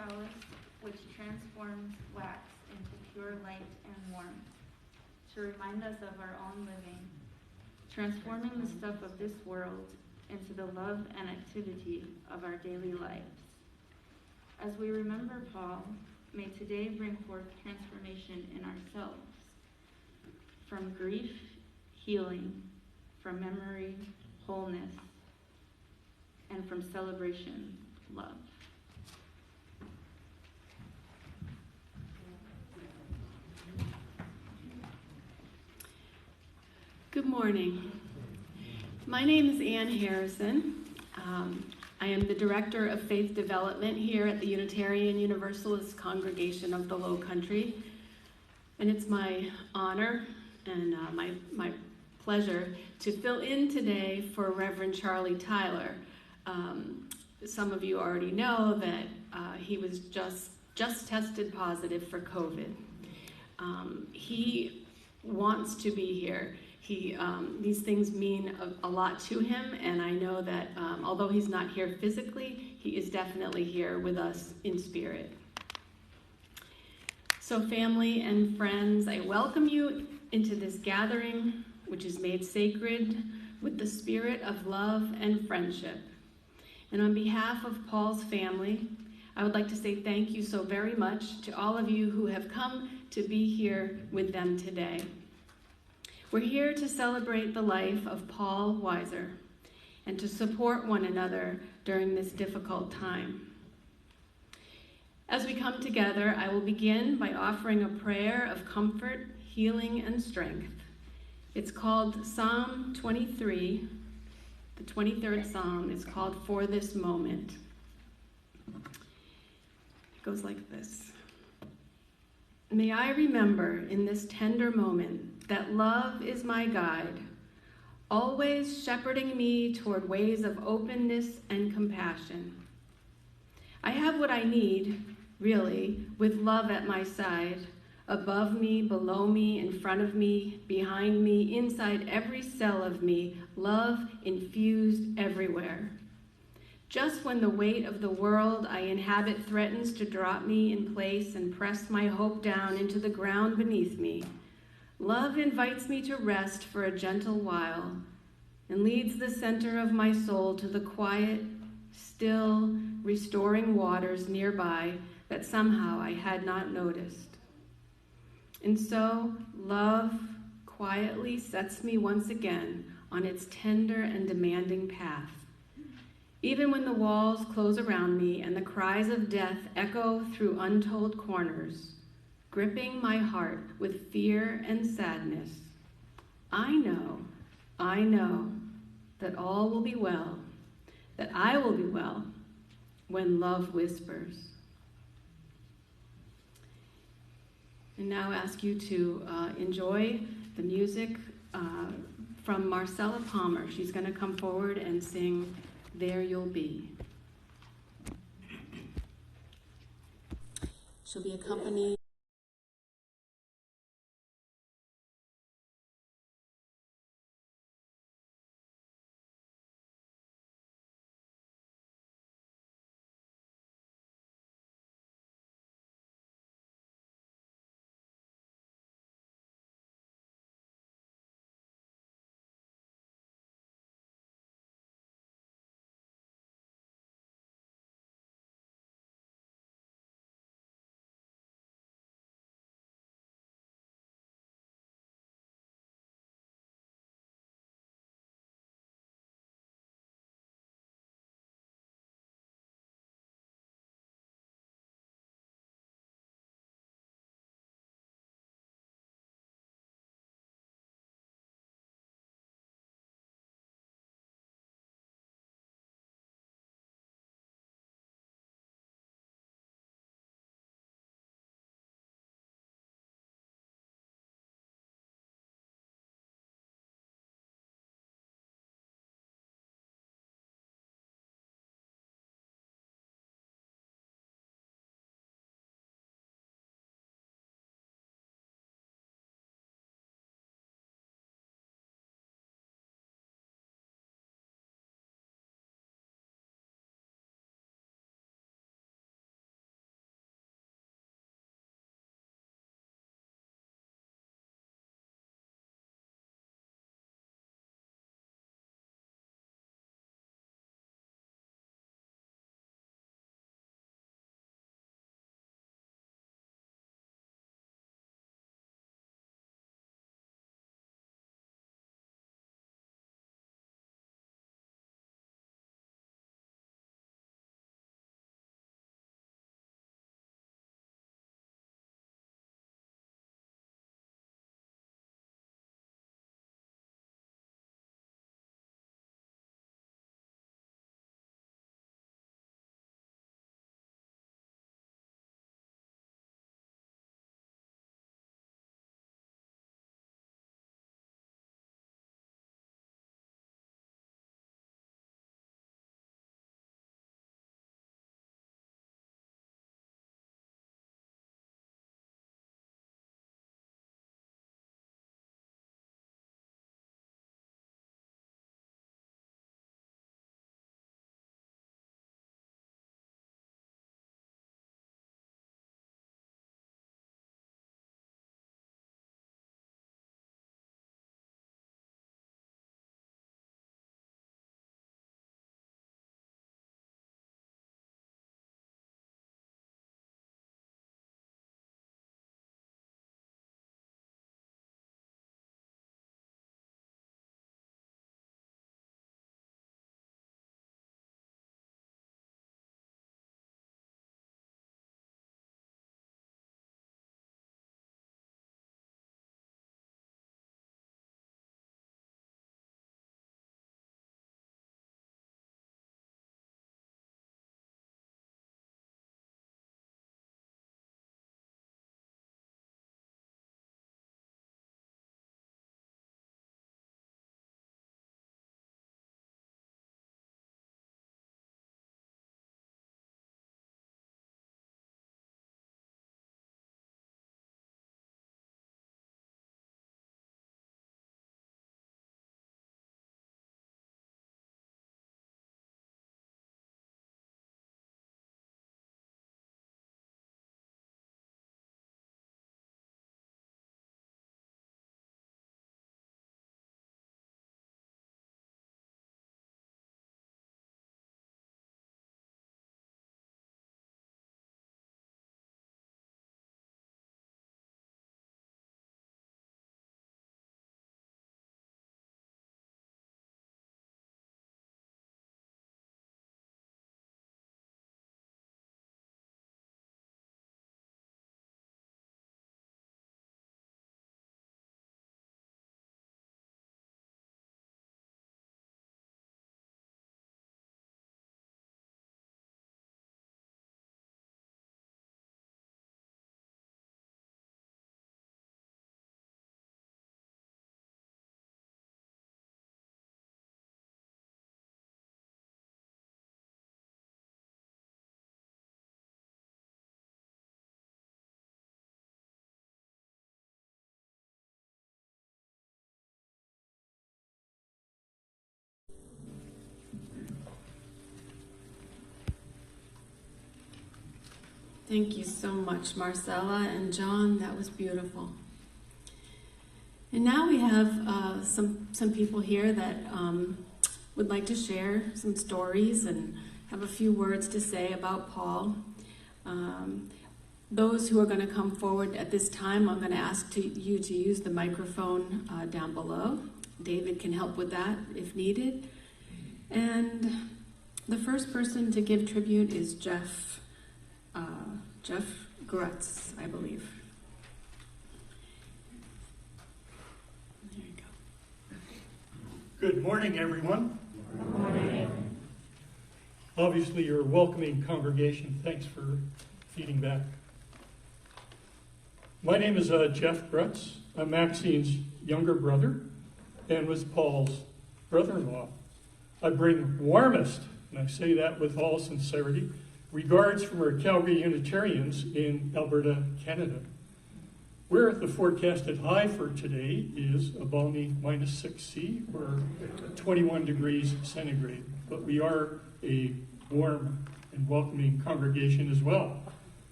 chalice which transforms wax into pure light and warmth, to remind us of our own living, transforming the stuff of this world into the love and activity of our daily lives. As we remember Paul, may today bring forth transformation in ourselves, from grief, healing, from memory, wholeness, and from celebration, love. Good morning. My name is Ann Harrison. I am the Director of Faith Development here at the Unitarian Universalist Congregation of the Low Country. And it's my honor and my pleasure to fill in today for Reverend Charlie Tyler. Some of you already know that he was just tested positive for COVID. He wants to be here. These things mean a lot to him, and I know that although he's not here physically, he is definitely here with us in spirit. So family and friends, I welcome you into this gathering, which is made sacred with the spirit of love and friendship. And on behalf of Paul's family, I would like to say thank you so very much to all of you who have come to be here with them today. We're here to celebrate the life of Paul Weisser and to support one another during this difficult time. As we come together, I will begin by offering a prayer of comfort, healing, and strength. It's called Psalm 23, the 23rd Psalm. It's called For This Moment. It goes like this. May I remember in this tender moment that love is my guide, always shepherding me toward ways of openness and compassion. I have what I need, really, with love at my side, above me, below me, in front of me, behind me, inside every cell of me, love infused everywhere. Just when the weight of the world I inhabit threatens to drop me in place and press my hope down into the ground beneath me, love invites me to rest for a gentle while and leads the center of my soul to the quiet, still, restoring waters nearby that somehow I had not noticed. And so, love quietly sets me once again on its tender and demanding path. Even when the walls close around me and the cries of death echo through untold corners, gripping my heart with fear and sadness, I know that all will be well, that I will be well when love whispers. And now ask you to enjoy the music from Marcella Palmer. She's going to come forward and sing There You'll Be. She'll be accompanied Thank you so much, Marcella and John. That was beautiful. And now we have some people here that would like to share some stories and have a few words to say about Paul. Those who are going to come forward at this time, I'm going to ask you to use the microphone down below. David can help with that if needed. And the first person to give tribute is Jeff Grutz, I believe. There you go. Good morning, everyone. Good morning. Obviously, you're a welcoming congregation. Thanks for feeding back. My name is Jeff Grutz. I'm Maxine's younger brother and was Paul's brother-in-law. I bring warmest, and I say that with all sincerity, regards from our Calgary Unitarians in Alberta, Canada, where the forecasted high for today is a balmy -6°C or 21 degrees centigrade. But we are a warm and welcoming congregation as well.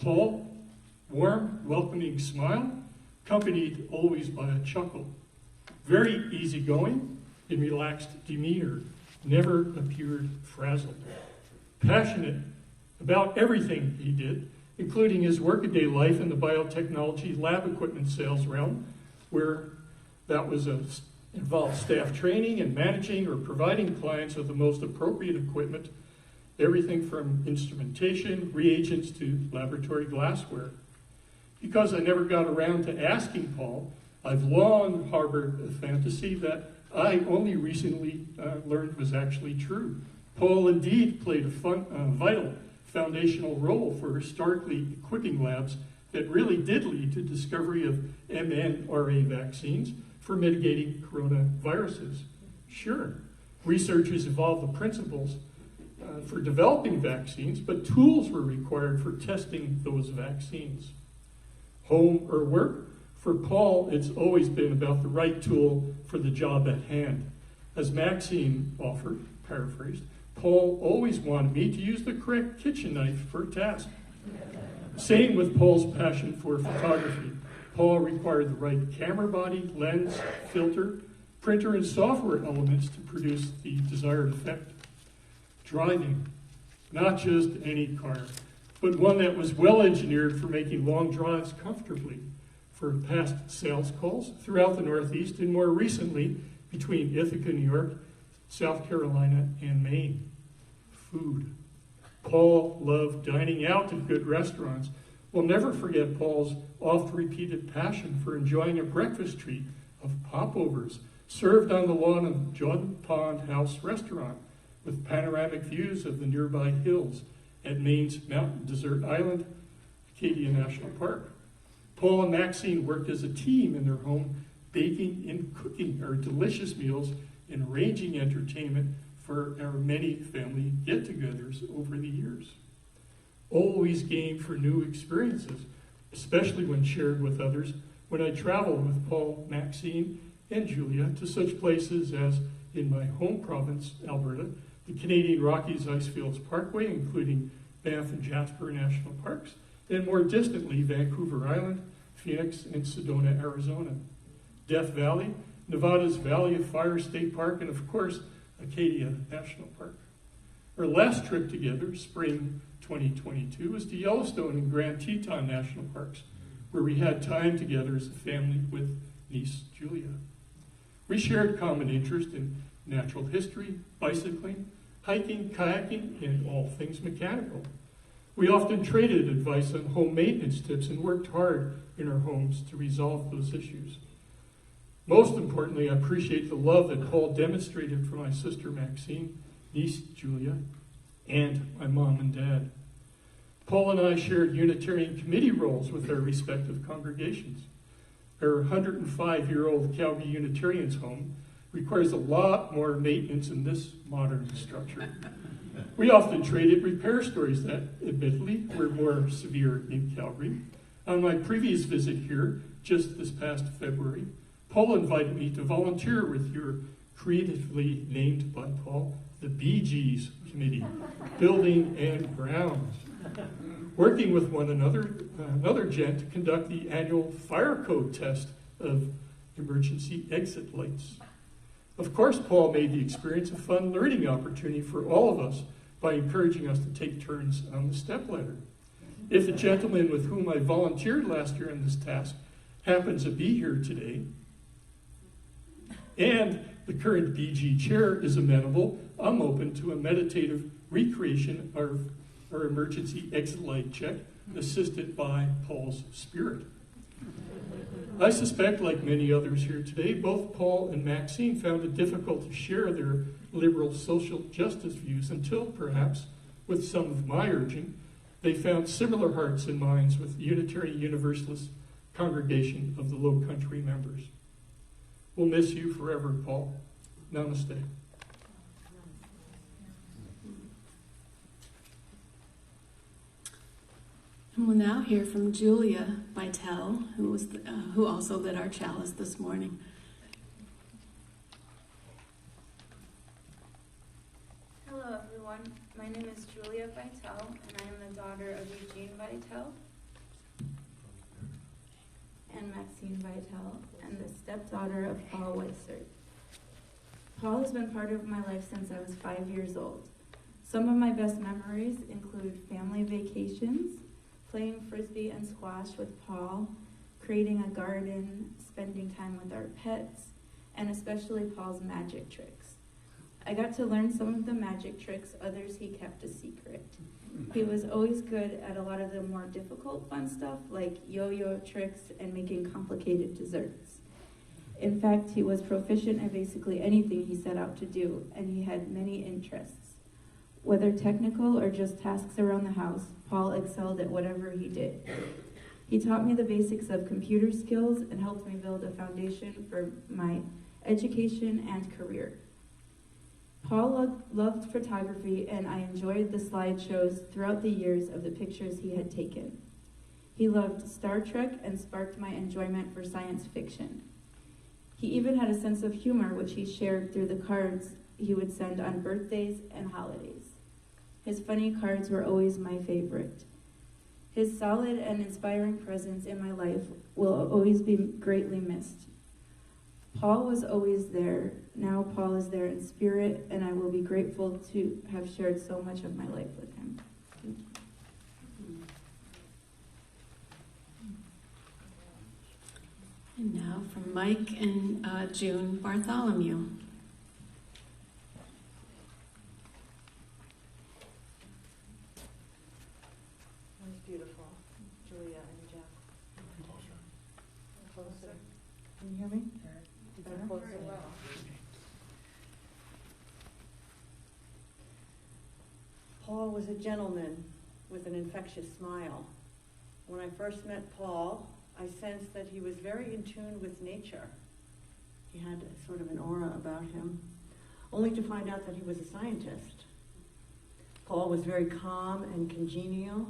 Paul, warm, welcoming smile, accompanied always by a chuckle. Very easygoing and relaxed demeanor, never appeared frazzled. Passionate about everything he did, including his workaday life in the biotechnology lab equipment sales realm, where that was involved staff training and managing or providing clients with the most appropriate equipment, everything from instrumentation, reagents to laboratory glassware. Because I never got around to asking Paul, I've long harbored a fantasy that I only recently learned was actually true. Paul indeed played a vital foundational role for historically equipping labs that really did lead to discovery of mRNA vaccines for mitigating coronaviruses. Sure, researchers evolved the principles for developing vaccines, but tools were required for testing those vaccines. Home or work, for Paul, it's always been about the right tool for the job at hand. As Maxine offered, paraphrased, Paul always wanted me to use the correct kitchen knife for a task. Same with Paul's passion for photography. Paul required the right camera body, lens, filter, printer, and software elements to produce the desired effect. Driving, not just any car, but one that was well engineered for making long drives comfortably, for past sales calls throughout the Northeast, and more recently between Ithaca, New York, South Carolina, and Maine. Food. Paul loved dining out at good restaurants. We'll never forget Paul's oft-repeated passion for enjoying a breakfast treat of popovers served on the lawn of Jordan Pond House Restaurant with panoramic views of the nearby hills at Maine's Mountain Desert Island, Acadia National Park. Paul and Maxine worked as a team in their home, baking and cooking our delicious meals and arranging entertainment for our many family get-togethers over the years. Always game for new experiences, especially when shared with others, when I traveled with Paul, Maxine, and Julia to such places as in my home province, Alberta, the Canadian Rockies Icefields Parkway, including Banff and Jasper National Parks, and more distantly, Vancouver Island, Phoenix, and Sedona, Arizona. Death Valley, Nevada's Valley of Fire State Park, and of course, Acadia National Park. Our last trip together, spring 2022, was to Yellowstone and Grand Teton National Parks, where we had time together as a family with niece Julia. We shared common interest in natural history, bicycling, hiking, kayaking, and all things mechanical. We often traded advice on home maintenance tips and worked hard in our homes to resolve those issues. Most importantly, I appreciate the love that Paul demonstrated for my sister Maxine, niece Julia, and my mom and dad. Paul and I shared Unitarian committee roles with our respective congregations. Our 105-year-old Calgary Unitarians home requires a lot more maintenance in this modern structure. We often traded repair stories that, admittedly, were more severe in Calgary. On my previous visit here, just this past February, Paul invited me to volunteer with your creatively named by Paul the Bee Gees Committee, Building and Grounds, working with one another, another gent to conduct the annual fire code test of emergency exit lights. Of course, Paul made the experience a fun learning opportunity for all of us by encouraging us to take turns on the stepladder. If the gentleman with whom I volunteered last year on this task happens to be here today, and the current BG chair is amenable, I'm open to a meditative recreation of our emergency exit light check, assisted by Paul's spirit. I suspect, like many others here today, both Paul and Maxine found it difficult to share their liberal social justice views until, perhaps, with some of my urging, they found similar hearts and minds with the Unitarian Universalist congregation of the Low Country members. We'll miss you forever, Paul. Namaste. And we'll now hear from Julia Vitale, who also lit our chalice this morning. Hello, everyone. My name is Julia Vitale, and I am the daughter of Eugene Vitale and Maxine Vitale, and the stepdaughter of Paul Weisser. Paul has been part of my life since I was 5 years old. Some of my best memories include family vacations, playing frisbee and squash with Paul, creating a garden, spending time with our pets, and especially Paul's magic tricks. I got to learn some of the magic tricks, others he kept a secret. He was always good at a lot of the more difficult fun stuff, like yo-yo tricks and making complicated desserts. In fact, he was proficient at basically anything he set out to do, and he had many interests. Whether technical or just tasks around the house, Paul excelled at whatever he did. He taught me the basics of computer skills and helped me build a foundation for my education and career. Paul loved photography, and I enjoyed the slideshows throughout the years of the pictures he had taken. He loved Star Trek and sparked my enjoyment for science fiction. He even had a sense of humor, which he shared through the cards he would send on birthdays and holidays. His funny cards were always my favorite. His solid and inspiring presence in my life will always be greatly missed. Paul was always there. Now Paul is there in spirit, and I will be grateful to have shared so much of my life with him. Thank you. And now from Mike and June Bartholomew. Beautiful. Julia and Jeff. Closer. Can you hear me? Closer. Paul was a gentleman with an infectious smile. When I first met Paul, I sensed that he was very in tune with nature. He had sort of an aura about him, only to find out that he was a scientist. Paul was very calm and congenial.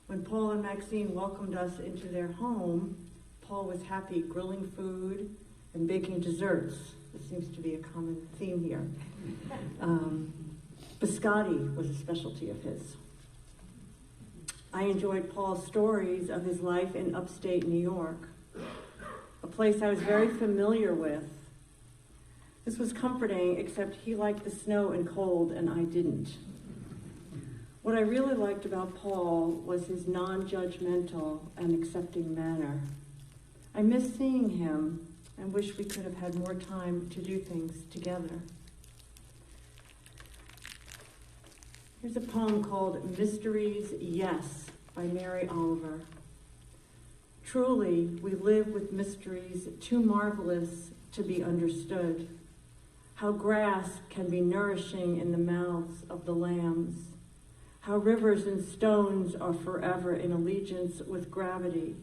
When Paul and Maxine welcomed us into their home, Paul was happy grilling food and baking desserts. This seems to be a common theme here. Biscotti was a specialty of his. I enjoyed Paul's stories of his life in upstate New York, a place I was very familiar with. This was comforting, except he liked the snow and cold, and I didn't. What I really liked about Paul was his non-judgmental and accepting manner. I miss seeing him and wish we could have had more time to do things together. Here's a poem called Mysteries, Yes, by Mary Oliver. Truly, we live with mysteries too marvelous to be understood. How grass can be nourishing in the mouths of the lambs. How rivers and stones are forever in allegiance with gravity,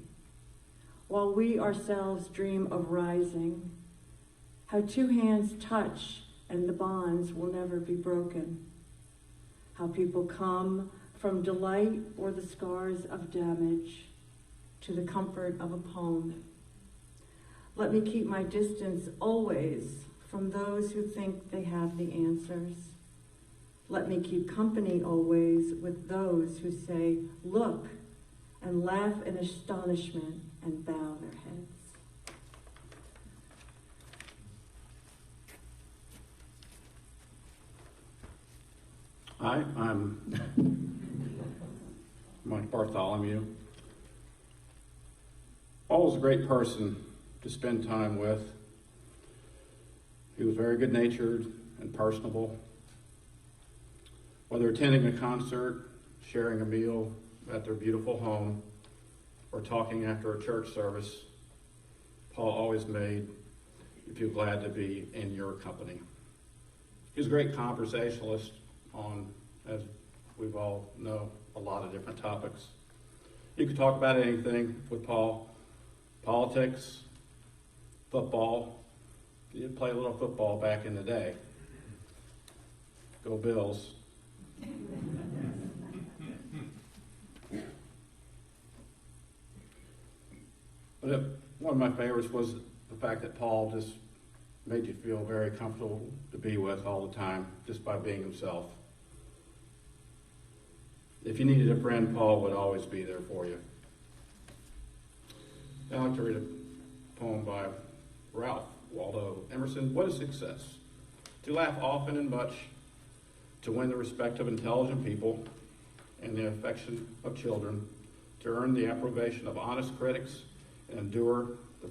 while we ourselves dream of rising. How two hands touch and the bonds will never be broken. How people come from delight or the scars of damage to the comfort of a poem. Let me keep my distance always from those who think they have the answers. Let me keep company always with those who say, look, and laugh in astonishment and bow their heads. Hi, I'm Mike Bartholomew. Paul was a great person to spend time with. He was very good-natured and personable. Whether attending a concert, sharing a meal at their beautiful home, or talking after a church service, Paul always made you feel glad to be in your company. He was a great conversationalist on, as we've all know, a lot of different topics. You could talk about anything with Paul. Politics, football. He did play a little football back in the day. Go Bills. But one of my favorites was the fact that Paul just made you feel very comfortable to be with all the time, just by being himself. If you needed a friend, Paul would always be there for you. I'd like to read a poem by Ralph Waldo Emerson. What is success? To laugh often and much, to win the respect of intelligent people and the affection of children, to earn the approbation of honest critics and endure the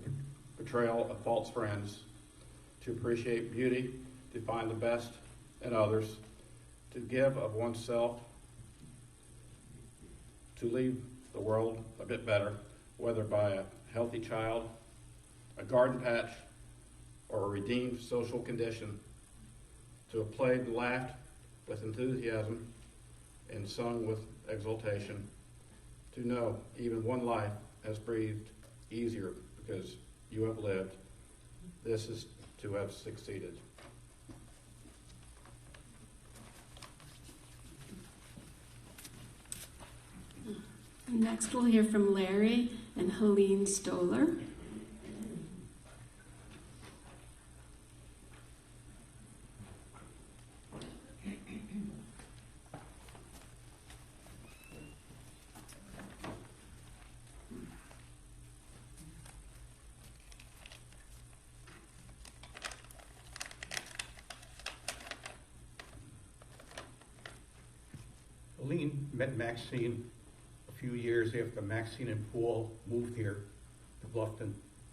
betrayal of false friends, to appreciate beauty, to find the best in others, to give of oneself, to leave the world a bit better, whether by a healthy child, a garden patch, or a redeemed social condition, to have played and laughed with enthusiasm and sung with exultation, to know even one life has breathed easier because you have lived. This is to have succeeded. Next we'll hear from Larry and Helene Stoller. Helene met Maxine a few years after Maxine and Paul moved here to Bluffton,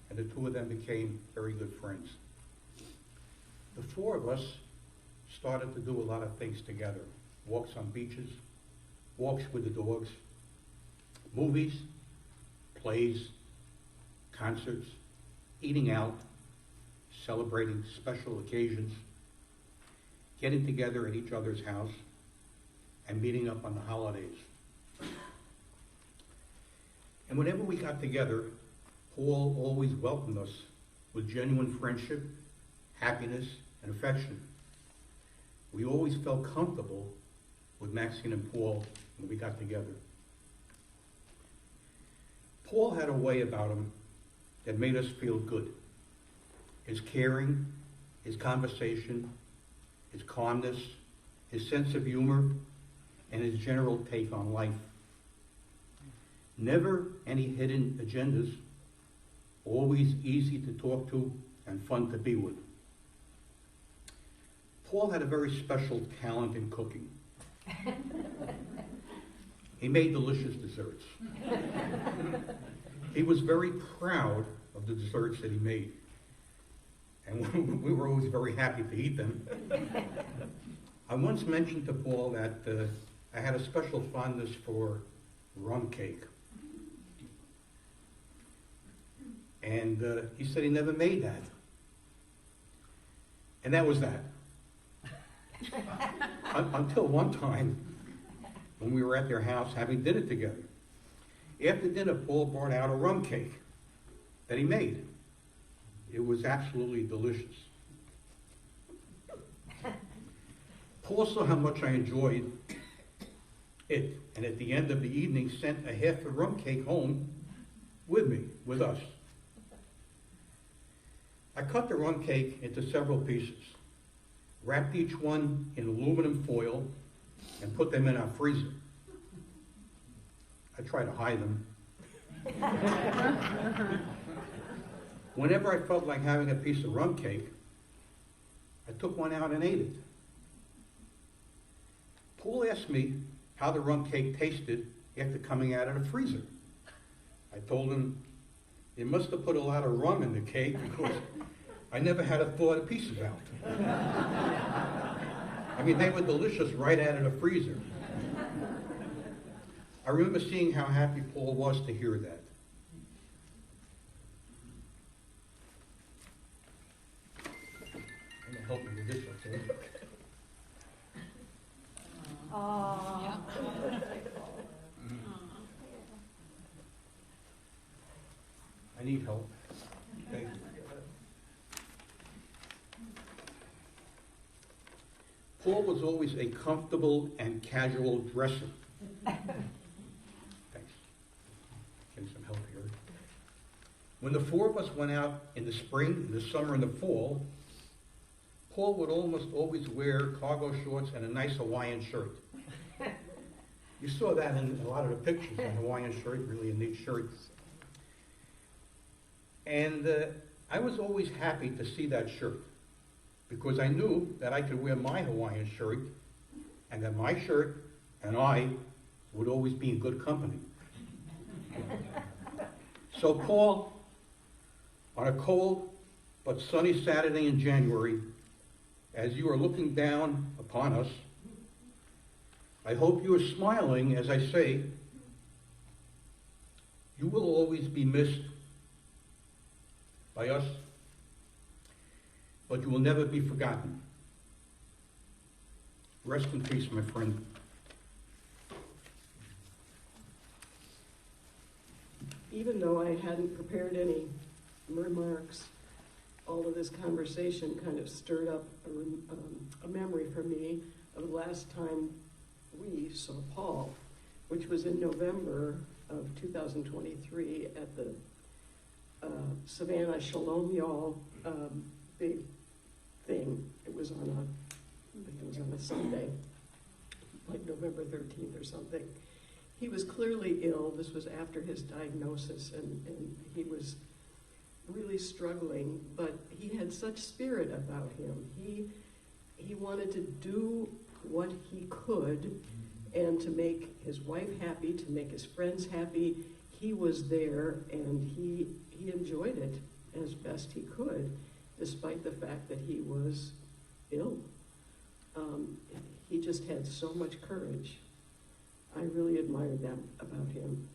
and the two of them became very good friends. The four of us started to do a lot of things together. Walks on beaches, walks with the dogs, movies, plays, concerts, eating out, celebrating special occasions, getting together at each other's house, and meeting up on the holidays. And whenever we got together, Paul always welcomed us with genuine friendship, happiness, and affection. We always felt comfortable with Maxine and Paul when we got together. Paul had a way about him that made us feel good. His caring, his conversation, his calmness, his sense of humor, and his general take on life. Never any hidden agendas, always easy to talk to and fun to be with. Paul had a very special talent in cooking. He made delicious desserts. He was very proud of the desserts that he made, and we were always very happy to eat them. I once mentioned to Paul that I had a special fondness for rum cake. And he said he never made that. And that was that. Until one time, when we were at their house having dinner together. After dinner, Paul brought out a rum cake that he made. It was absolutely delicious. Paul saw how much I enjoyed it, and at the end of the evening sent a half a rum cake home with me, with us. I cut the rum cake into several pieces. wrapped each one in aluminum foil, and put them in our freezer. I try to hide them. Whenever I felt like having a piece of rum cake, I took one out and ate it. Paul asked me how the rum cake tasted after coming out of the freezer. I told him, "You must have put a lot of rum in the cake because I never had a thaw the pieces out." I mean, they were delicious right out of the freezer. I remember seeing how happy Paul was to hear that. I'm going to help you with this, okay? I need help. Okay. Paul was always a comfortable and casual dresser. Thanks. Getting some help here. When the four of us went out in the spring, in the summer, and the fall, Paul would almost always wear cargo shorts and a nice Hawaiian shirt. You saw that in a lot of the pictures, a Hawaiian shirt, really a neat shirt. And I was always happy to see that shirt because I knew that I could wear my Hawaiian shirt and that my shirt and I would always be in good company. So Paul, on a cold but sunny Saturday in January, as you are looking down upon us, I hope you are smiling as I say, you will always be missed by us, but you will never be forgotten. Rest in peace, my friend. Even though I hadn't prepared any remarks, all of this conversation kind of stirred up a memory for me of the last time we saw Paul, which was in November of 2023 at the Savannah Shalom Y'all big thing. It was on a Sunday, like November 13th or something. He was clearly ill. This was after his diagnosis, and he was really struggling, but he had such spirit about him. He wanted to do what he could and to make his wife happy, to make his friends happy. He was there, and he enjoyed it as best he could, despite the fact that he was ill. He just had so much courage. I really admired that about him.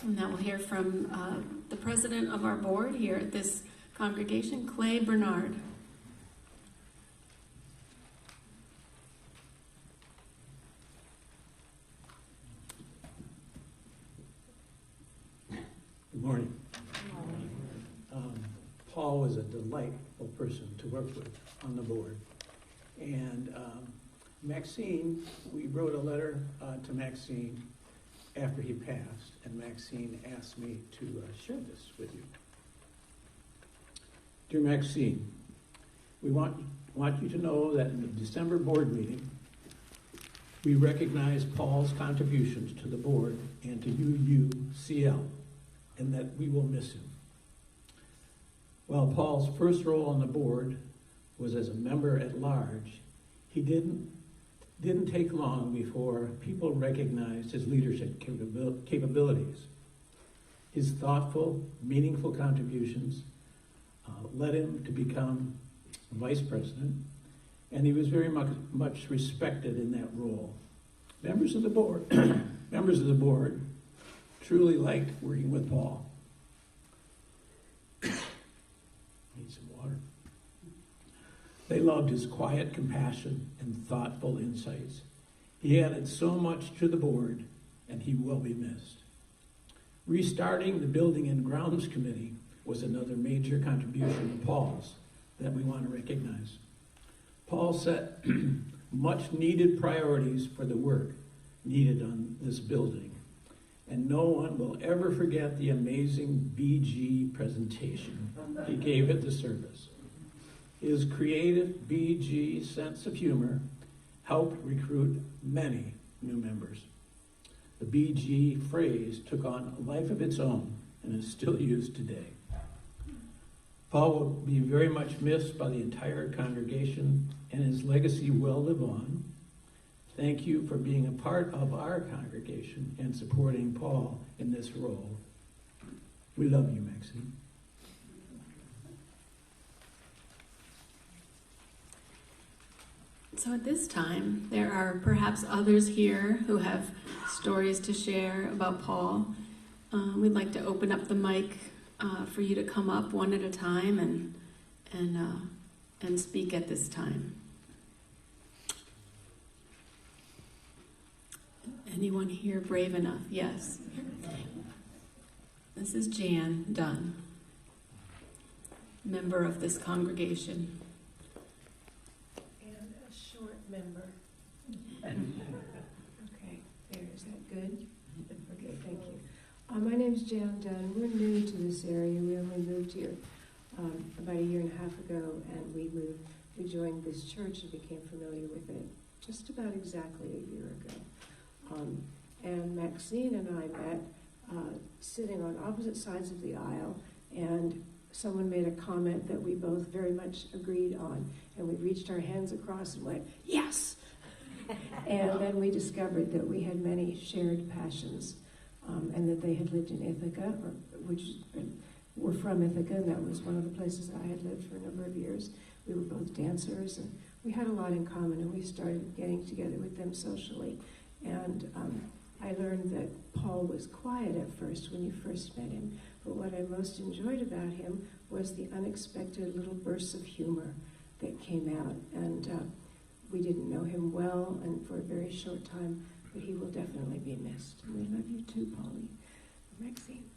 And now we'll hear from the president of our board here at this congregation, Clay Bernard. Good morning. Paul was a delightful person to work with on the board. And Maxine, we wrote a letter to Maxine after he passed, and Maxine asked me to share this with you. Dear Maxine, we want you to know that in the December board meeting, we recognize Paul's contributions to the board and to UUCL, and that we will miss him. While Paul's first role on the board was as a member at large, he didn't take long before people recognized his leadership capabilities. His thoughtful, meaningful contributions led him to become vice president, and he was very much respected in that role. Members of the board truly liked working with Paul. Need some water. They loved his quiet compassion and thoughtful insights. He added so much to the board, and he will be missed. Restarting the Building and Grounds Committee was another major contribution of Paul's that we want to recognize. Paul set much needed priorities for the work needed on this building, and no one will ever forget the amazing BG presentation he gave at the service. His creative BG sense of humor helped recruit many new members. The BG phrase took on a life of its own and is still used today. Paul will be very much missed by the entire congregation, and his legacy will live on. Thank you for being a part of our congregation and supporting Paul in this role. We love you, Maxine. So at this time, there are perhaps others here who have stories to share about Paul. We'd like to open up the mic for you to come up one at a time and speak at this time. Anyone here brave enough? Yes. This is Jan Dunn, member of this congregation. And a short member. Okay, there, is that good? Okay, thank you. My name's Jan Dunn. We're new to this area. We only moved here about a year and a half ago, and we joined this church and became familiar with it just about exactly a year ago. And Maxine and I met sitting on opposite sides of the aisle, and someone made a comment that we both very much agreed on, and we reached our hands across and went, yes! And then we discovered that we had many shared passions, and that they had lived in Ithaca, which were from Ithaca, and that was one of the places I had lived for a number of years. We were both dancers, and we had a lot in common, and we started getting together with them socially. And I learned that Paul was quiet at first when you first met him, but what I most enjoyed about him was the unexpected little bursts of humor that came out. And we didn't know him well and for a very short time, but he will definitely be missed. And we love you too, Polly. Maxine.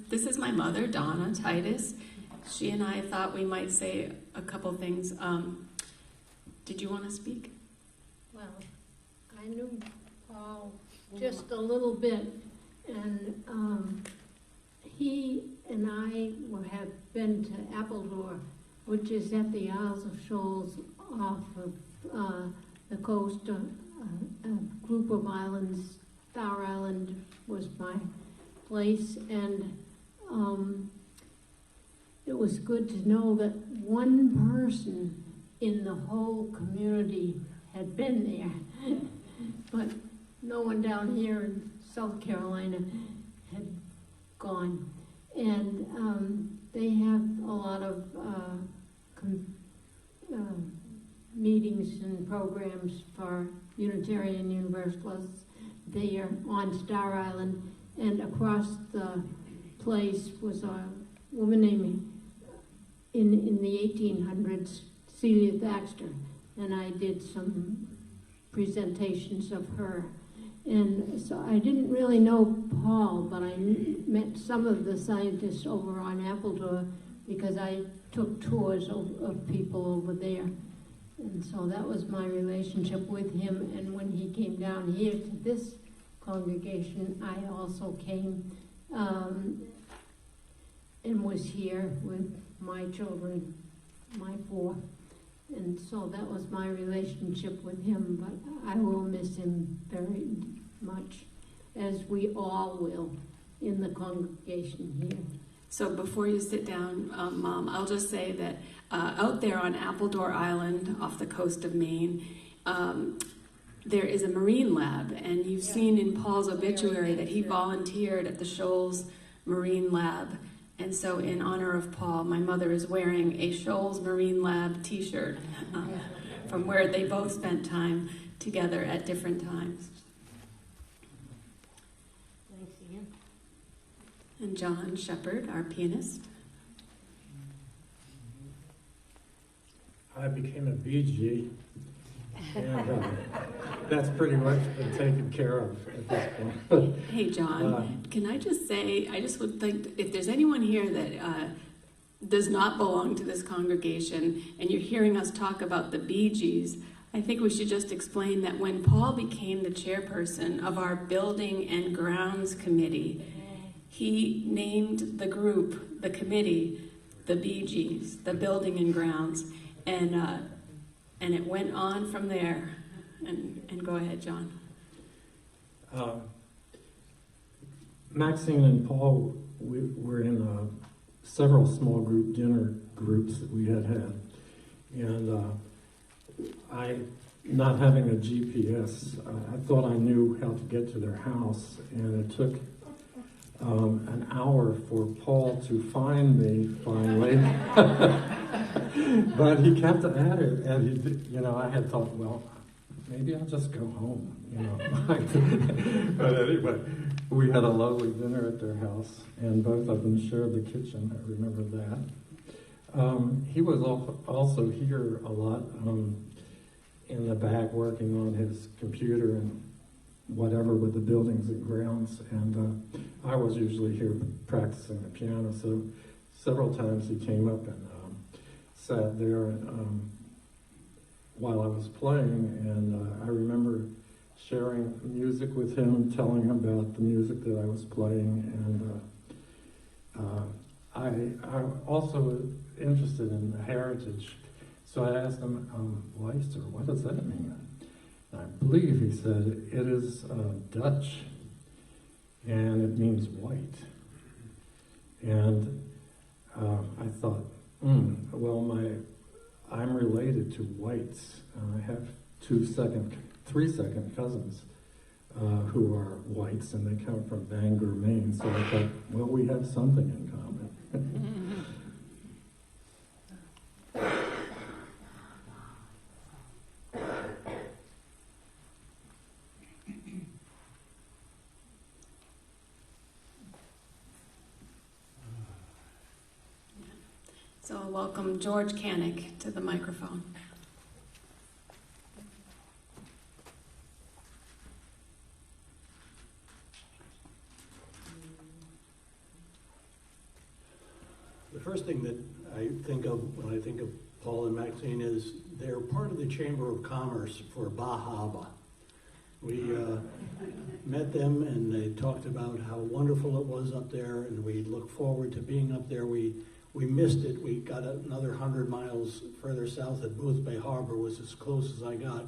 This is my mother, Donna Titus. She and I thought we might say a couple things. Did you want to speak? Well, I knew Paul just a little bit, and he and I have been to Appledore, which is at the Isles of Shoals off of the coast, a group of islands. Star Island was my place, and it was good to know that one person in the whole community had been there, but no one down here in South Carolina had gone. And they have a lot of meetings and programs for Unitarian Universalists there on Star Island. And across the place was a woman named, in the 1800s, Celia Thaxter. And I did some presentations of her. And so I didn't really know Paul, but I met some of the scientists over on Appledore because I took tours of people over there. And so that was my relationship with him. And when he came down here to this congregation, I also came and was here with my children, my 4. And so that was my relationship with him, but I will miss him very much, as we all will in the congregation here. So before you sit down, Mom, I'll just say that out there on Appledore Island off the coast of Maine, there is a marine lab, and you've seen in Paul's obituary that he volunteered at the Shoals Marine Lab. And so in honor of Paul, my mother is wearing a Shoals Marine Lab t-shirt from where they both spent time together at different times. Thanks, Ian. And John Shepard, our pianist. I became a BG, and that's pretty much been taken care of at this point. Hey, John, can I just say, I just would think if there's anyone here that does not belong to this congregation, and you're hearing us talk about the Bee Gees, I think we should just explain that when Paul became the chairperson of our Building and Grounds Committee, he named the group, the committee, the Bee Gees, the Building and Grounds, and it went on from there. And go ahead, John. Maxine and Paul were in several small group dinner groups that we had, and I, not having a GPS, I thought I knew how to get to their house, and it took an hour for Paul to find me finally. But he kept at it, and I had thought, well, maybe I'll just go home, But anyway, we had a lovely dinner at their house, and both of them shared the kitchen. I remember that. He was also here a lot in the back working on his computer and whatever with the buildings and grounds, and I was usually here practicing the piano, so several times he came up and sat there while I was playing, and I remember sharing music with him, telling him about the music that I was playing, and I also interested in heritage, so I asked him, Weisser, what does that mean? I believe he said it is Dutch, and it means white. And I thought, well, I'm related to whites. I have 3-second cousins who are whites, and they come from Bangor, Maine. So I thought, well, we have something in common. So welcome George Canick to the microphone. The first thing that I think of when I think of Paul and Maxine is they're part of the Chamber of Commerce for Bahaba. We met them, and they talked about how wonderful it was up there, and we look forward to being up there. We missed it. We got another 100 miles further south at Booth Bay Harbor, was as close as I got.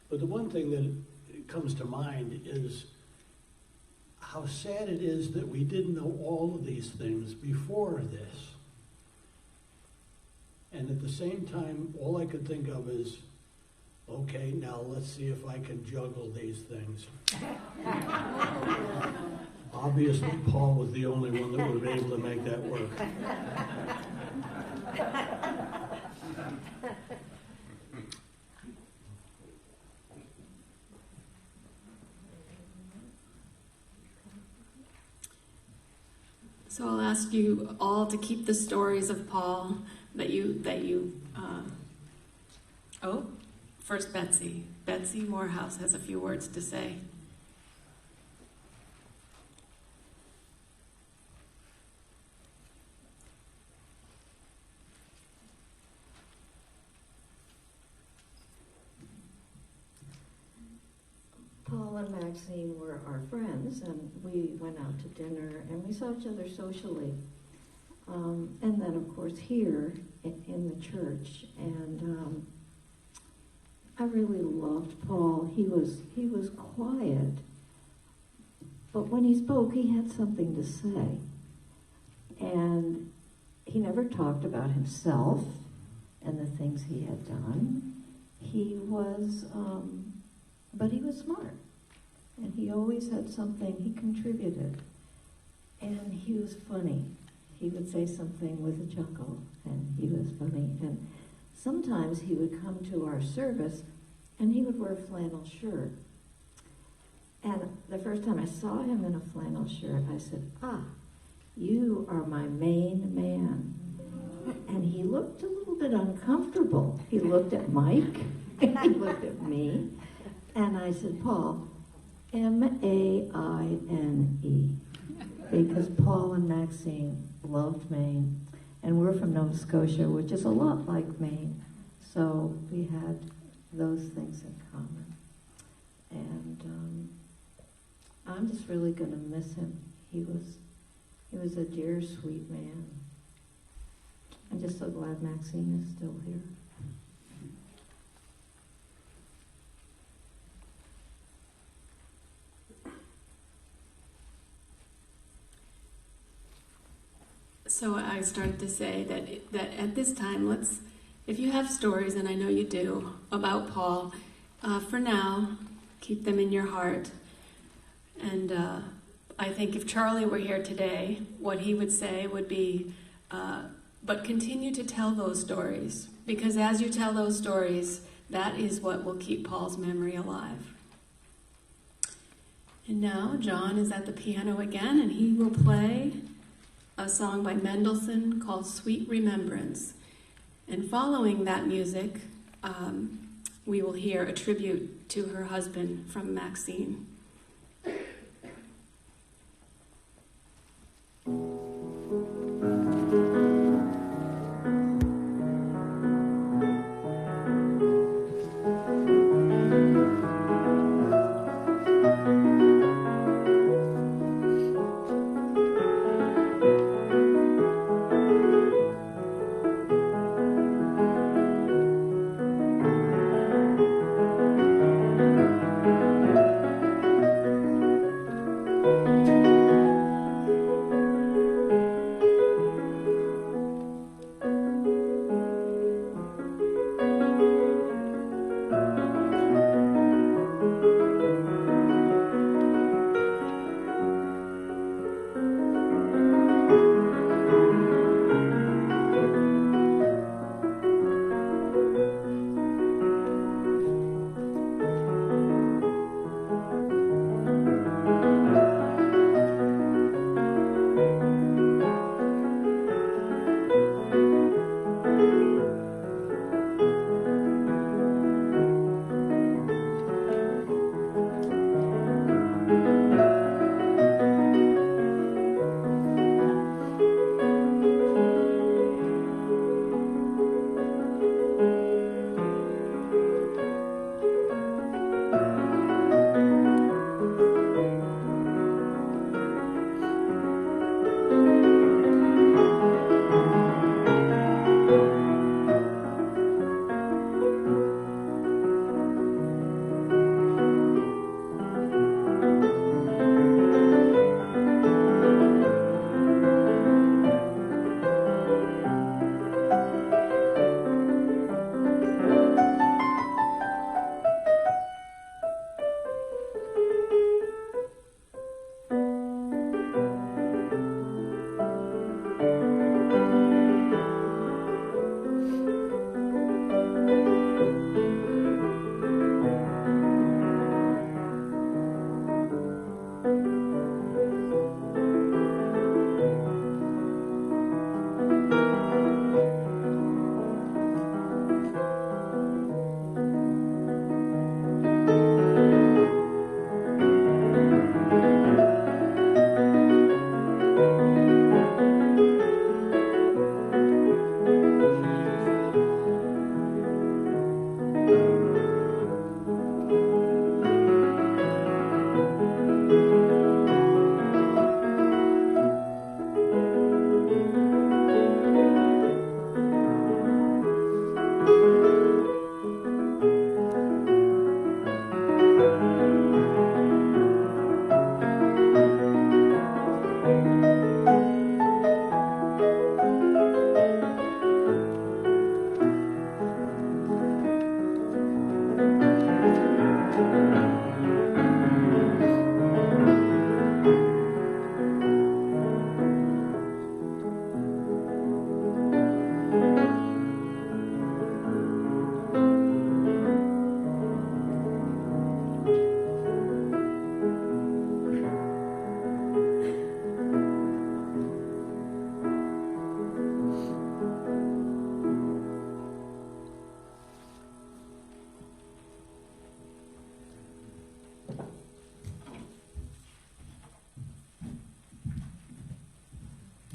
But the one thing that comes to mind is how sad it is that we didn't know all of these things before this. And at the same time, all I could think of is, okay, now let's see if I can juggle these things. Obviously, Paul was the only one that would have been able to make that work. So I'll ask you all to keep the stories of Paul that you first Betsy. Betsy Morehouse has a few words to say. Paul and Maxine were our friends, and we went out to dinner, and we saw each other socially. And then, of course, here in the church. And I really loved Paul. He was quiet, but when he spoke, he had something to say. And he never talked about himself and the things he had done. He was, but he was smart. And he always had something, he contributed. And he was funny. He would say something with a chuckle, and he was funny. And sometimes he would come to our service, and he would wear a flannel shirt. And the first time I saw him in a flannel shirt, I said, you are my main man. And he looked a little bit uncomfortable. He looked at Mike, he looked at me, and I said, Paul, M-A-I-N-E, because Paul and Maxine loved Maine, And we're from Nova Scotia, which is a lot like Maine. So we had those things in common. And I'm just really going to miss him. He was a dear, sweet man. I'm just so glad Maxine is still here. So I started to say that at this time, if you have stories, and I know you do, about Paul, for now, keep them in your heart. And I think if Charlie were here today, what he would say would be, but continue to tell those stories, because as you tell those stories, that is what will keep Paul's memory alive. And now John is at the piano again, and he will play a song by Mendelssohn called Sweet Remembrance. And following that music, we will hear a tribute to her husband from Maxine.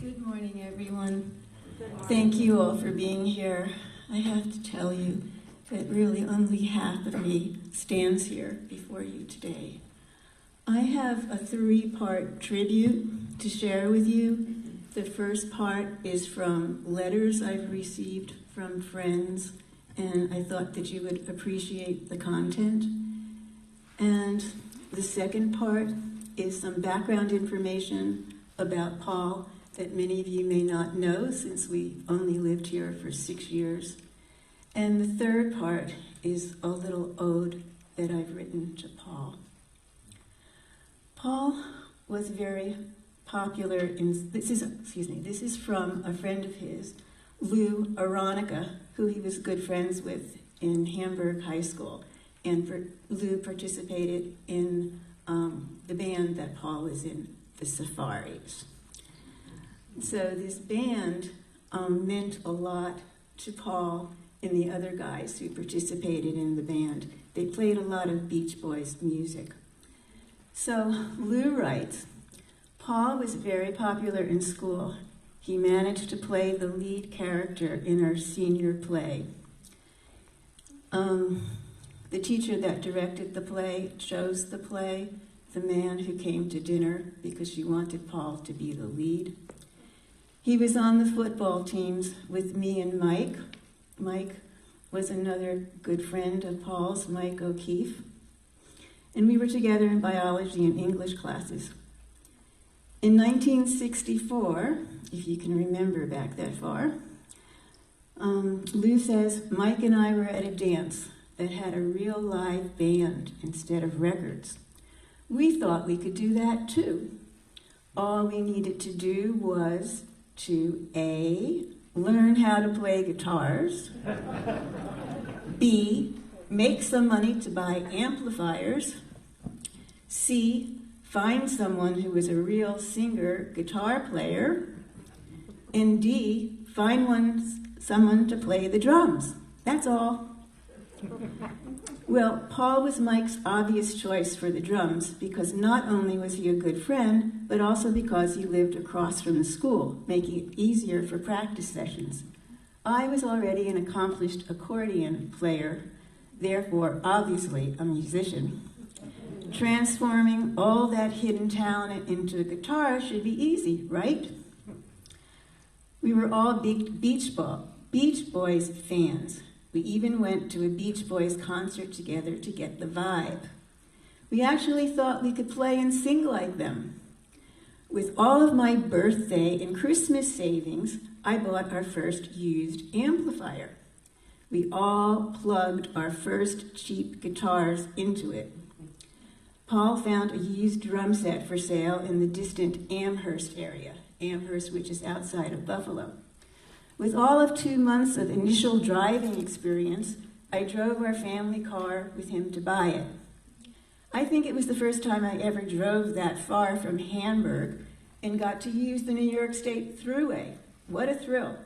Good morning, everyone. Thank you all for being here. I have to tell you that really only half of me stands here before you today. I have a 3-part tribute to share with you. The first part is from letters I've received from friends, and I thought that you would appreciate the content. And the second part is some background information about Paul that many of you may not know, since we only lived here for 6 years. And the third part is a little ode that I've written to Paul. Paul was very popular in, this is from a friend of his, Lou Aronica, who he was good friends with in Hamburg High School. And Lou participated in the band that Paul was in, the Safaris. So this band meant a lot to Paul and the other guys who participated in the band. They played a lot of Beach Boys music. So Lou writes, Paul was very popular in school. He managed to play the lead character in our senior play. The teacher that directed the play chose the play, The Man Who Came to Dinner, because she wanted Paul to be the lead. He was on the football teams with me and Mike. Mike was another good friend of Paul's, Mike O'Keefe. And we were together in biology and English classes. In 1964, if you can remember back that far, Lou says, Mike and I were at a dance that had a real live band instead of records. We thought we could do that too. All we needed to do was to A, learn how to play guitars, B, make some money to buy amplifiers, C, find someone who was a real singer, guitar player, and D, find someone to play the drums. That's all. Well, Paul was Mike's obvious choice for the drums because not only was he a good friend, but also because he lived across from the school, making it easier for practice sessions. I was already an accomplished accordion player, therefore obviously a musician. Transforming all that hidden talent into a guitar should be easy, right? We were all big Beach Boys fans. We even went to a Beach Boys concert together to get the vibe. We actually thought we could play and sing like them. With all of my birthday and Christmas savings, I bought our first used amplifier. We all plugged our first cheap guitars into it. Paul found a used drum set for sale in the distant Amherst area, Amherst, which is outside of Buffalo. With all of 2 months of initial driving experience, I drove our family car with him to buy it. I think it was the first time I ever drove that far from Hamburg and got to use the New York State Thruway. What a thrill.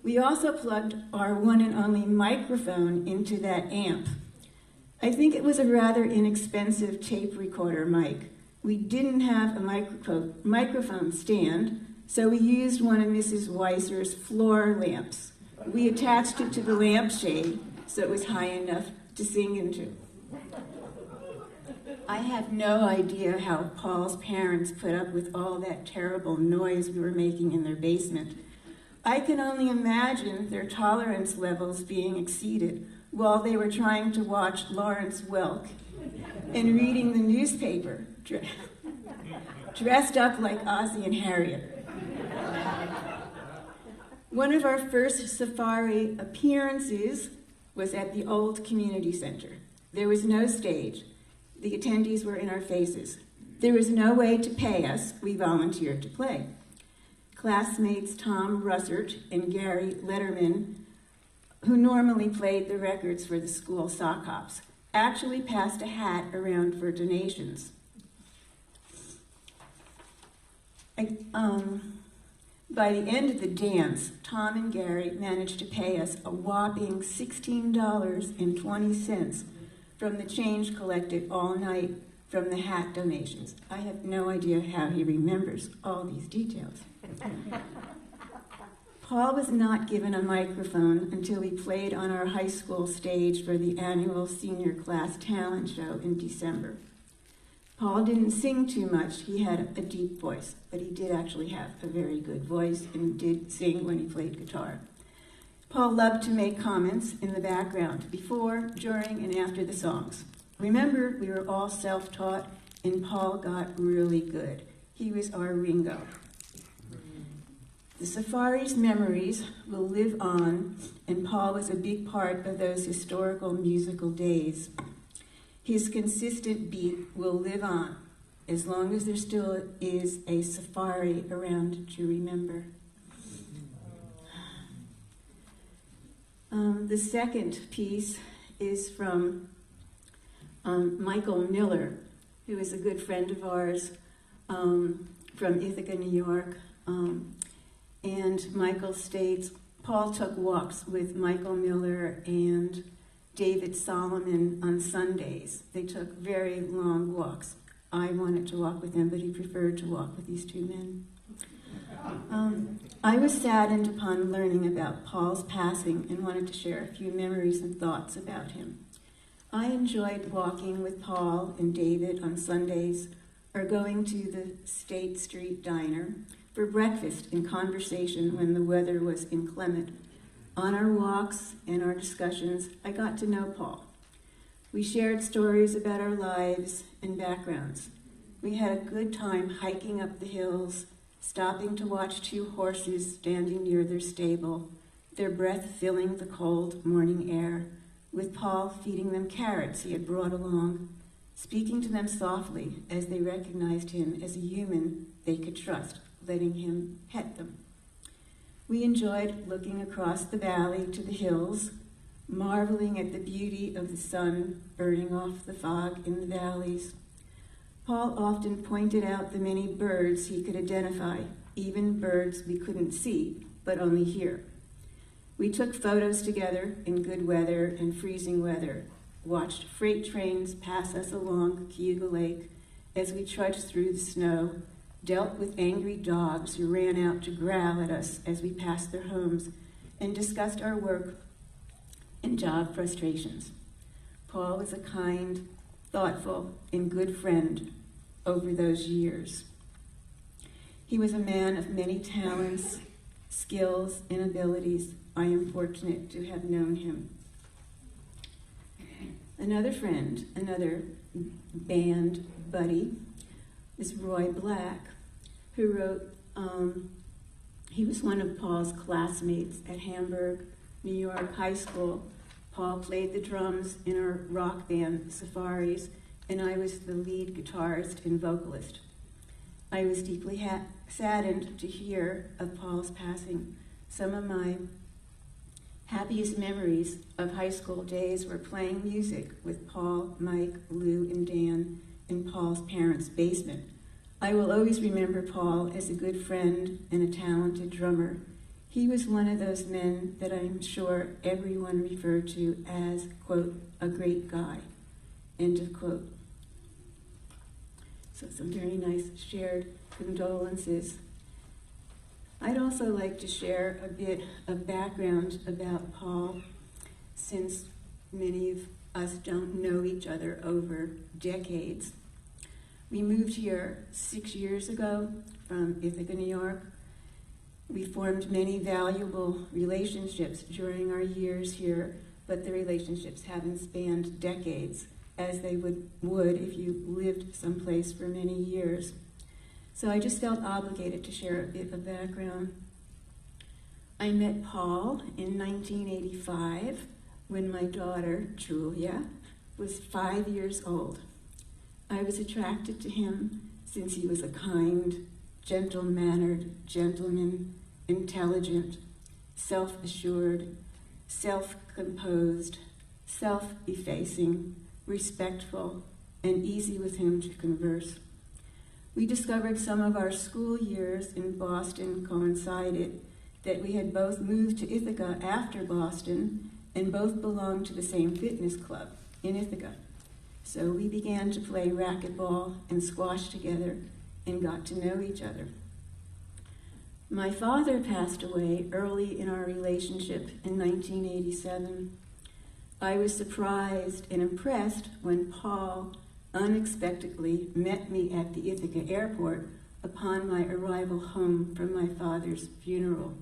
We also plugged our one and only microphone into that amp. I think it was a rather inexpensive tape recorder mic. We didn't have a microphone stand, so we used one of Mrs. Weisser's floor lamps. We attached it to the lampshade so it was high enough to sing into. I have no idea how Paul's parents put up with all that terrible noise we were making in their basement. I can only imagine their tolerance levels being exceeded while they were trying to watch Lawrence Welk and reading the newspaper, dressed up like Ozzie and Harriet. One of our first safari appearances was at the old community center. There was no stage. The attendees were in our faces. There was no way to pay us. We volunteered to play. Classmates Tom Russert and Gary Letterman, who normally played the records for the school sock hops, actually passed a hat around for donations. By the end of the dance, Tom and Gary managed to pay us a whopping $16.20 from the change collected all night from the hat donations. I have no idea how he remembers all these details. Paul was not given a microphone until he played on our high school stage for the annual senior class talent show in December. Paul didn't sing too much. He had a deep voice, but he did actually have a very good voice and did sing when he played guitar. Paul loved to make comments in the background before, during, and after the songs. Remember, we were all self-taught, and Paul got really good. He was our Ringo. The Safari's memories will live on, and Paul was a big part of those historical musical days. His consistent beat will live on as long as there still is a safari around to remember. The second piece is from Michael Miller, who is a good friend of ours from Ithaca, New York. And Michael states, Paul took walks with Michael Miller and David Solomon on Sundays. They took very long walks. I wanted to walk with him, but he preferred to walk with these two men. I was saddened upon learning about Paul's passing and wanted to share a few memories and thoughts about him. I enjoyed walking with Paul and David on Sundays or going to the State Street Diner for breakfast and conversation when the weather was inclement. On our walks and our discussions, I got to know Paul. We shared stories about our lives and backgrounds. We had a good time hiking up the hills, stopping to watch two horses standing near their stable, their breath filling the cold morning air, with Paul feeding them carrots he had brought along, speaking to them softly as they recognized him as a human they could trust, letting him pet them. We enjoyed looking across the valley to the hills, marveling at the beauty of the sun burning off the fog in the valleys. Paul often pointed out the many birds he could identify, even birds we couldn't see, but only hear. We took photos together in good weather and freezing weather, watched freight trains pass us along Cayuga Lake as we trudged through the snow, dealt with angry dogs who ran out to growl at us as we passed their homes, and discussed our work and job frustrations. Paul was a kind, thoughtful, and good friend over those years. He was a man of many talents, skills, and abilities. I am fortunate to have known him. Another friend, another band buddy, is Roy Black, who wrote, he was one of Paul's classmates at Hamburg, New York High School. Paul played the drums in our rock band, Safaris, and I was the lead guitarist and vocalist. I was deeply saddened to hear of Paul's passing. Some of my happiest memories of high school days were playing music with Paul, Mike, Lou, and Dan in Paul's parents' basement. I will always remember Paul as a good friend and a talented drummer. He was one of those men that I'm sure everyone referred to as, quote, a great guy, end of quote. So some very nice shared condolences. I'd also like to share a bit of background about Paul, since many of us don't know each other over decades. We moved here 6 years ago from Ithaca, New York. We formed many valuable relationships during our years here, but the relationships haven't spanned decades, as they would if you lived someplace for many years. So I just felt obligated to share a bit of background. I met Paul in 1985 when my daughter, Julia, was 5 years old. I was attracted to him since he was a kind, gentle-mannered gentleman, intelligent, self-assured, self-composed, self-effacing, respectful, and easy with him to converse. We discovered some of our school years in Boston coincided, that we had both moved to Ithaca after Boston and both belonged to the same fitness club in Ithaca. So we began to play racquetball and squash together and got to know each other. My father passed away early in our relationship in 1987. I was surprised and impressed when Paul unexpectedly met me at the Ithaca airport upon my arrival home from my father's funeral.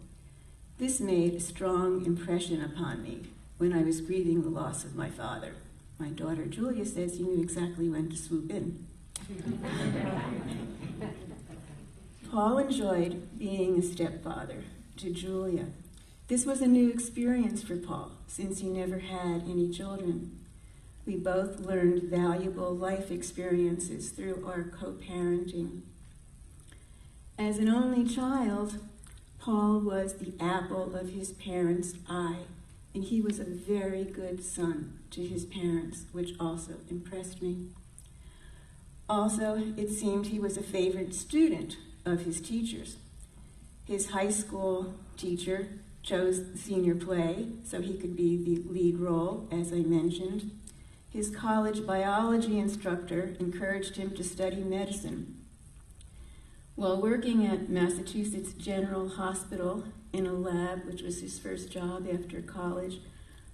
This made a strong impression upon me when I was grieving the loss of my father. My daughter Julia says you knew exactly when to swoop in. Paul enjoyed being a stepfather to Julia. This was a new experience for Paul, since he never had any children. We both learned valuable life experiences through our co-parenting. As an only child, Paul was the apple of his parents' eye, and he was a very good son to his parents, which also impressed me. Also, it seemed he was a favorite student of his teachers. His high school teacher chose the senior play so he could be the lead role, as I mentioned. His college biology instructor encouraged him to study medicine. While working at Massachusetts General Hospital in a lab, which was his first job after college,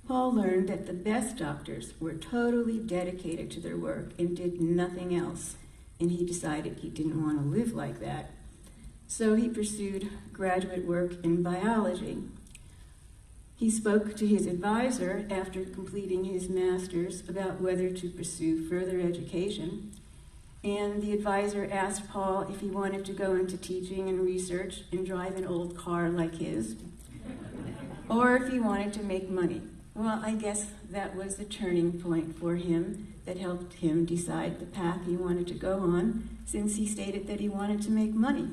Paul learned that the best doctors were totally dedicated to their work and did nothing else, and he decided he didn't want to live like that. So he pursued graduate work in biology. He spoke to his advisor after completing his master's about whether to pursue further education, and the advisor asked Paul if he wanted to go into teaching and research and drive an old car like his, or if he wanted to make money. Well, I guess that was the turning point for him that helped him decide the path he wanted to go on, since he stated that he wanted to make money.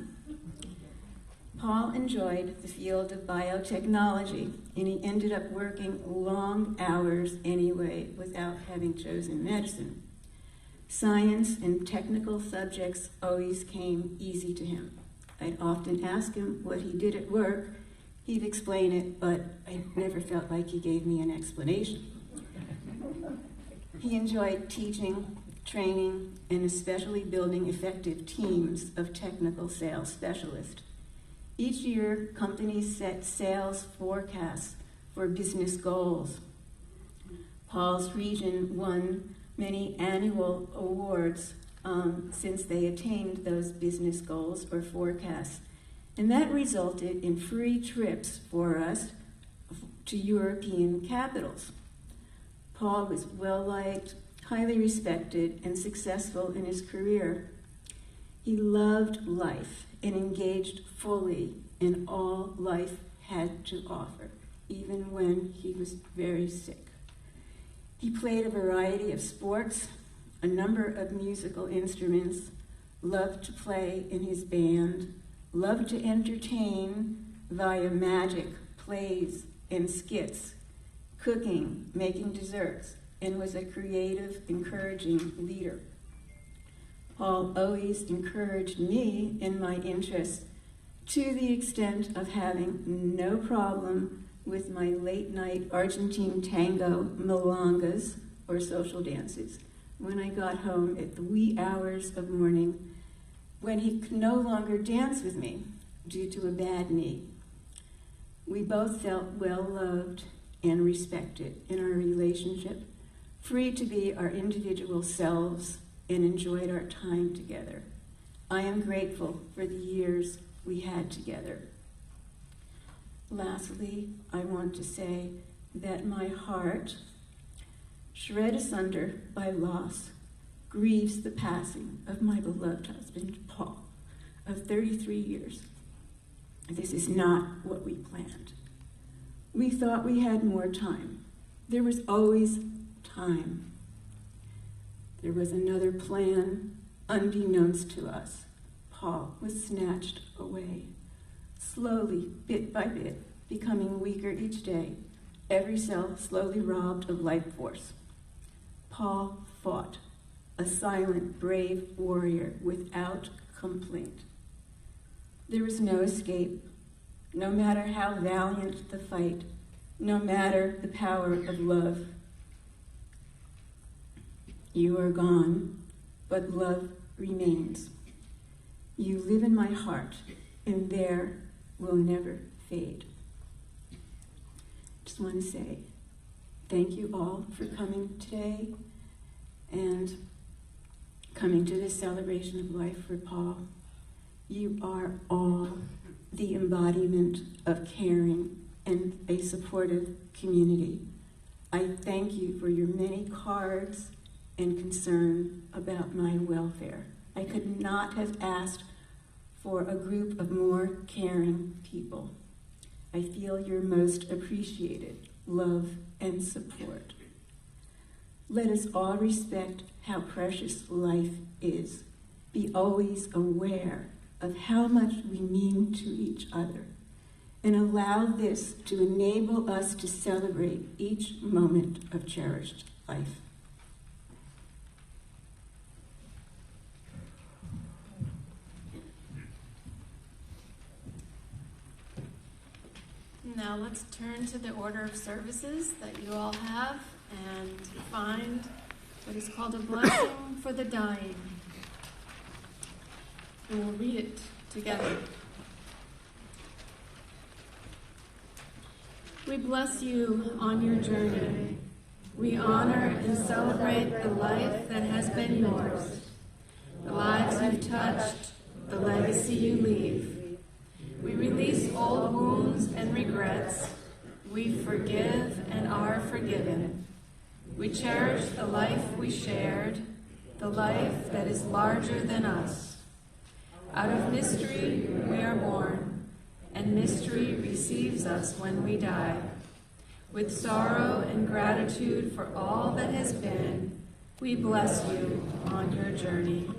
Paul enjoyed the field of biotechnology, and he ended up working long hours anyway without having chosen medicine. Science and technical subjects always came easy to him. I'd often ask him what he did at work. He'd explain it, but I never felt like he gave me an explanation. He enjoyed teaching, training, and especially building effective teams of technical sales specialists. Each year, companies set sales forecasts for business goals. Paul's region won many annual awards since they attained those business goals or forecasts. And that resulted in free trips for us to European capitals. Paul was well-liked, highly respected, and successful in his career. He loved life and engaged fully in all life had to offer, even when he was very sick. He played a variety of sports, a number of musical instruments, loved to play in his band, loved to entertain via magic, plays, and skits, cooking, making desserts, and was a creative, encouraging leader. Paul always encouraged me in my interests to the extent of having no problem with my late-night Argentine tango milongas or social dances when I got home at the wee hours of morning when he could no longer dance with me due to a bad knee. We both felt well-loved and respected in our relationship, free to be our individual selves, and enjoyed our time together. I am grateful for the years we had together. Lastly, I want to say that my heart, shred asunder by loss, grieves the passing of my beloved husband, Paul, of 33 years. This is not what we planned. We thought we had more time. There was always time. There was another plan, unbeknownst to us. Paul was snatched away, slowly, bit by bit, becoming weaker each day, every cell slowly robbed of life force. Paul fought, a silent, brave warrior without complaint. There was no escape, no matter how valiant the fight, no matter the power of love. You are gone, but love remains. You live in my heart, and there, will never fade. Just want to say thank you all for coming today and coming to this celebration of life for Paul. You are all the embodiment of caring and a supportive community. I thank you for your many cards and concern about my welfare. I could not have asked for a group of more caring people. I feel your most appreciated love and support. Let us all respect how precious life is. Be always aware of how much we mean to each other, and allow this to enable us to celebrate each moment of cherished life. Now let's turn to the order of services that you all have and find what is called a blessing for the dying. And we'll read it together. We bless you on your journey. We honor and celebrate the life that has been yours, the lives you've touched, the legacy you leave. We release old wounds and regrets. We forgive and are forgiven. We cherish the life we shared, the life that is larger than us. Out of mystery we are born, and mystery receives us when we die. With sorrow and gratitude for all that has been, we bless you on your journey.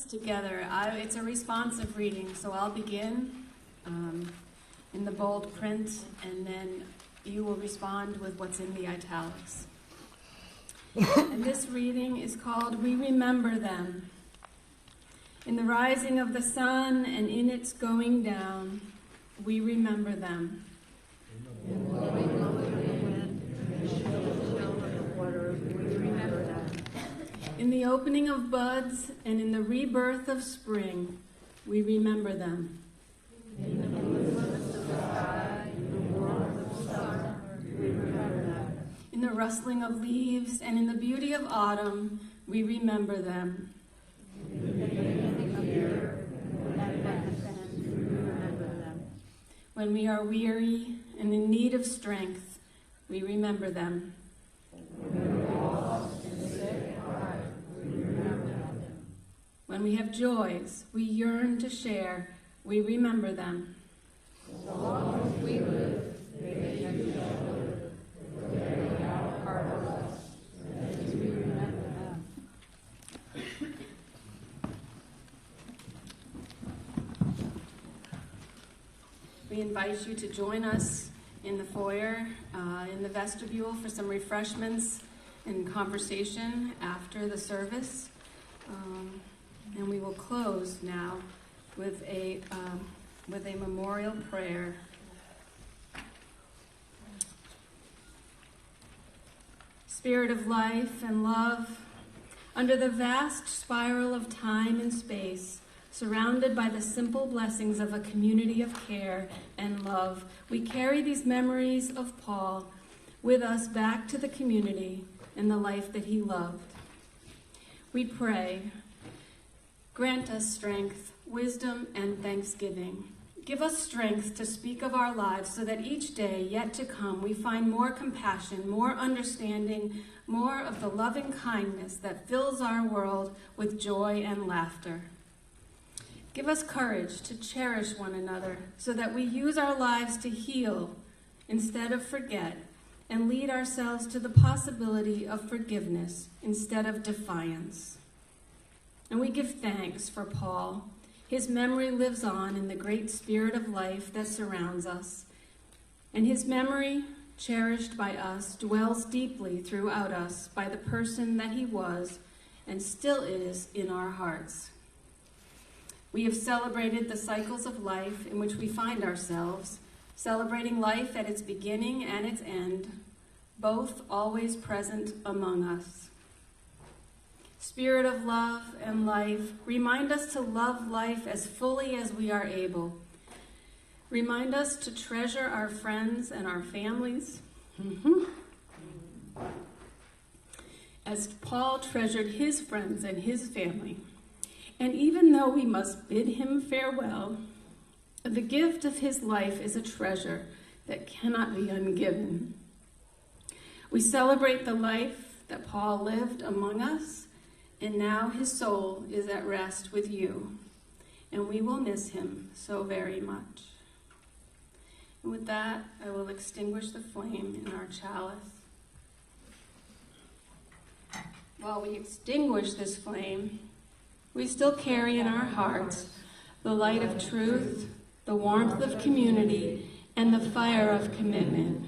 Together. It's a responsive reading, so I'll begin in the bold print, and then you will respond with what's in the italics. And this reading is called We Remember Them. In the rising of the sun and in its going down, we remember them. In the opening of buds and in the rebirth of spring, we remember them. In the blueness of the sky, in the warmth of summer, we remember them. In the rustling of leaves and in the beauty of autumn, we remember them. In the beginning of year and at end, we remember them. When we are weary and in need of strength, we remember them. When we have joys we yearn to share, we remember them. So long as we live, they shall live, for they are part of us, as we remember them. We invite you to join us in the foyer, in the vestibule, for some refreshments and conversation after the service. And we will close now with a memorial prayer. Spirit of life and love, under the vast spiral of time and space, surrounded by the simple blessings of a community of care and love, we carry these memories of Paul with us back to the community and the life that he loved. We pray, grant us strength, wisdom, and thanksgiving. Give us strength to speak of our lives so that each day yet to come we find more compassion, more understanding, more of the loving kindness that fills our world with joy and laughter. Give us courage to cherish one another so that we use our lives to heal instead of forget, and lead ourselves to the possibility of forgiveness instead of defiance. And we give thanks for Paul. His memory lives on in the great spirit of life that surrounds us. And his memory, cherished by us, dwells deeply throughout us by the person that he was and still is in our hearts. We have celebrated the cycles of life in which we find ourselves, celebrating life at its beginning and its end, both always present among us. Spirit of love and life, remind us to love life as fully as we are able. Remind us to treasure our friends and our families, as Paul treasured his friends and his family. And even though we must bid him farewell, the gift of his life is a treasure that cannot be ungiven. We celebrate the life that Paul lived among us, and now his soul is at rest with you, and we will miss him so very much. And with that, I will extinguish the flame in our chalice. While we extinguish this flame, we still carry in our hearts the light of truth, the warmth of community, and the fire of commitment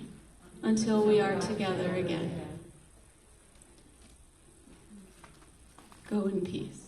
until we are together again. Go in peace.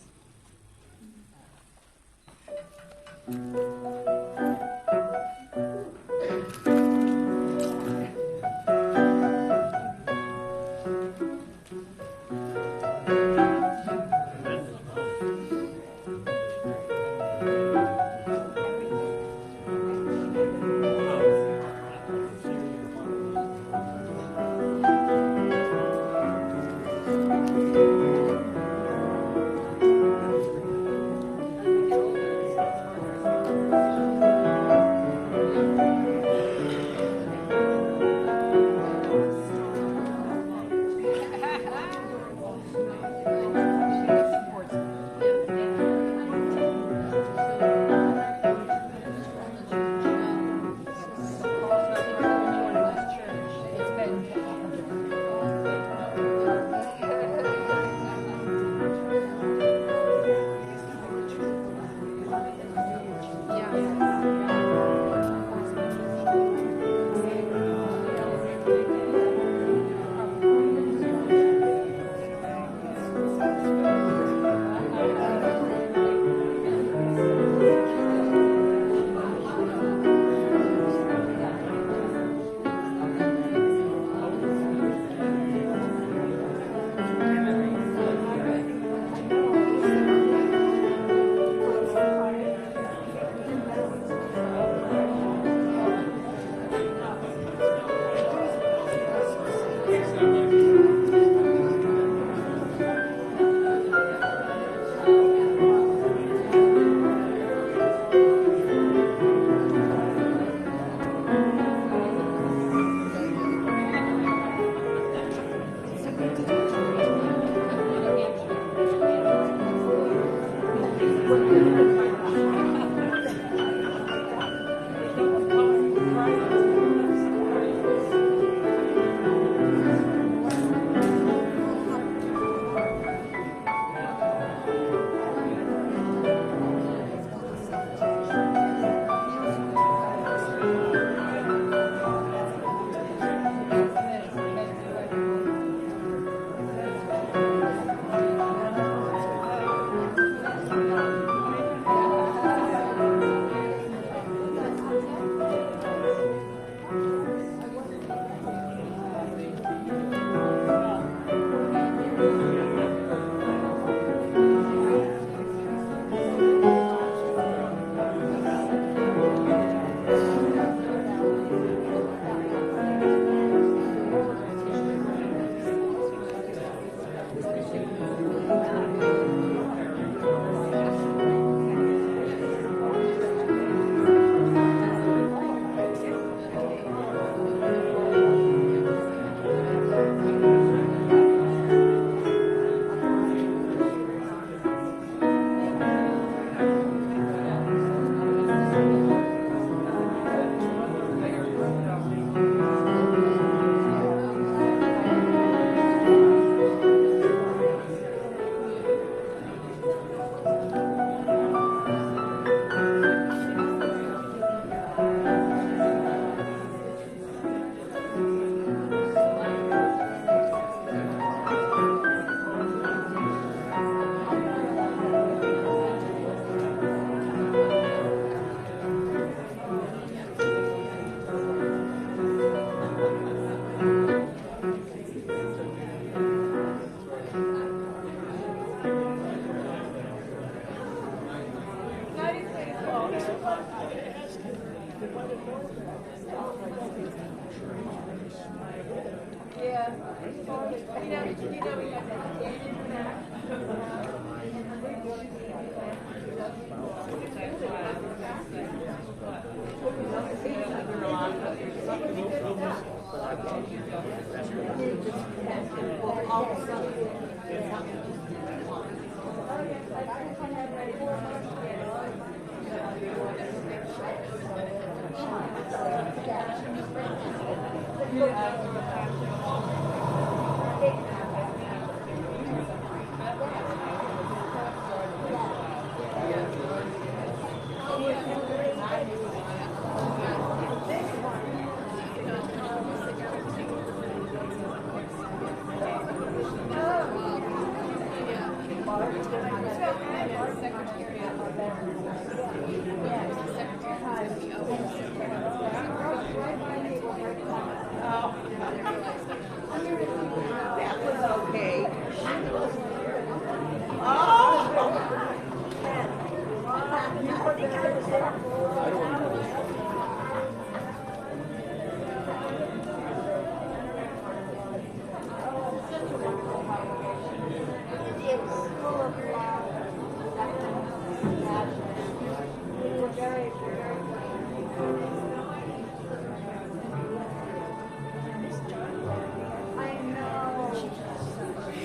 I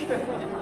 know.